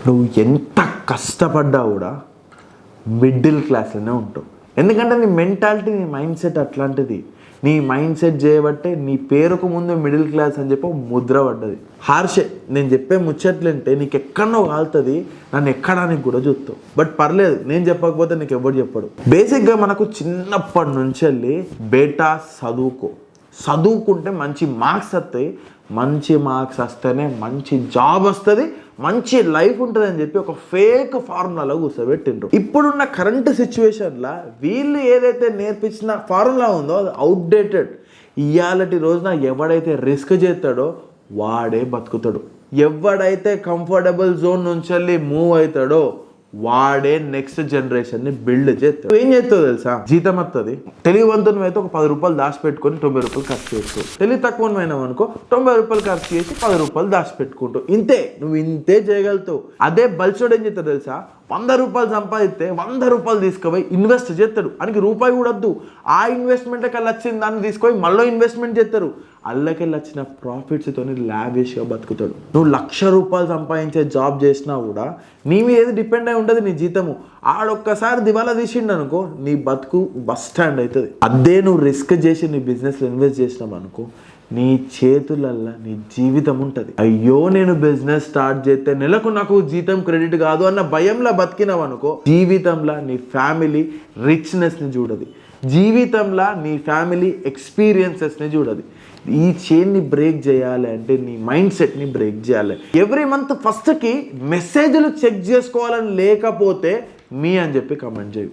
నువ్వు ఎంత కష్టపడ్డా కూడా మిడిల్ క్లాస్లోనే ఉంటావు. ఎందుకంటే నీ మెంటాలిటీ, నీ మైండ్ సెట్ అట్లాంటిది. నీ మైండ్ సెట్ చేయబట్టే నీ పేరుకు ముందు మిడిల్ క్లాస్ అని చెప్పి ముద్ర పడ్డది. హార్షే నేను చెప్పే ముచ్చట్లంటే నీకు ఎక్కడో కాలుతుంది, నన్ను ఎక్కడానికి కూడా చూస్తావు. బట్ పర్లేదు, నేను చెప్పకపోతే నీకు ఎవరు చెప్పడు. బేసిక్గా మనకు చిన్నప్పటి నుంచి వెళ్ళి బేటా చదువుకుంటే మంచి మార్క్స్ వస్తాయి, మంచి మార్క్స్ వస్తేనే మంచి జాబ్ వస్తుంది, మంచి లైఫ్ ఉంటుంది అని చెప్పి ఒక ఫేక్ ఫార్ములాలో కూర్చోబెట్టిండ్రు. ఇప్పుడున్న కరెంట్ సిచ్యువేషన్లో వీళ్ళు ఏదైతే నేర్పించిన ఫార్ములా ఉందో అది అవుట్డేటెడ్. ఇవాళటి రోజున ఎవడైతే రిస్క్ చేస్తాడో వాడే బతుకుతాడు. ఎవడైతే కంఫర్టబుల్ జోన్ నుంచి వెళ్ళి మూవ్ అవుతాడో వాడే నెక్స్ట్ జనరేషన్ని బిల్డ్ చేస్తాడు. ఏం చేస్తావు తెలుసా? జీతం వస్తుంది, తెలివివంతుని అయితే ఒక 10 రూపాయలు దాచిపెట్టుకొని 90 రూపాయలు ఖర్చు చేస్తావు. తెలివి తక్కువ అనుకో 90 రూపాయలు ఖర్చు చేసి 10 రూపాయలు దాచిపెట్టుకుంటావు. ఇంతే, నువ్వు ఇంతే చేయగలుగుతావు. అదే బల్చోడు ఏం చేస్తాడు తెలుసా? 100 రూపాయలు సంపాదిస్తే 100 రూపాయలు తీసుకుపోయి ఇన్వెస్ట్ చేస్తాడు. ఆయనకి రూపాయి కూడా వద్దు. ఆ ఇన్వెస్ట్మెంట్కి వెళ్ళి వచ్చిన దాన్ని తీసుకొని మళ్ళీ ఇన్వెస్ట్మెంట్ చేస్తారు. అల్లకెళ్ళి వచ్చిన ప్రాఫిట్స్తో లావిష్గా బతుకుతాడు. నువ్వు 1,00,000 రూపాయలు సంపాదించే జాబ్ చేసినా కూడా నీ మీద ఏది డిపెండ్ అయి ఉంటుంది నీ జీతము. ఆడొక్కసారి దివాలా తీసిండు అనుకో నీ బతుకు బస్ స్టాండ్ అవుతుంది. అదే నువ్వు రిస్క్ చేసి నీ బిజినెస్లో ఇన్వెస్ట్ చేసినావు అనుకో నీ చేతులల్లా నీ జీవితం ఉంటుంది. అయ్యో నేను బిజినెస్ స్టార్ట్ చేస్తే నెలకు నాకు జీతం క్రెడిట్ కాదు అన్న భయంలో బతికినావు అనుకో జీవితంలో నీ ఫ్యామిలీ రిచ్నెస్ని చూడదు, జీవితంలో నీ ఫ్యామిలీ ఎక్స్పీరియన్సెస్ని చూడదు. ఈ చైన్ని బ్రేక్ చేయాలి అంటే నీ మైండ్ సెట్ని బ్రేక్ చేయాలి. ఎవ్రీ మంత్ ఫస్ట్కి మెసేజ్లు చెక్ చేసుకోవాలని లేకపోతే మీ అని చెప్పి కమెంట్ చేయి.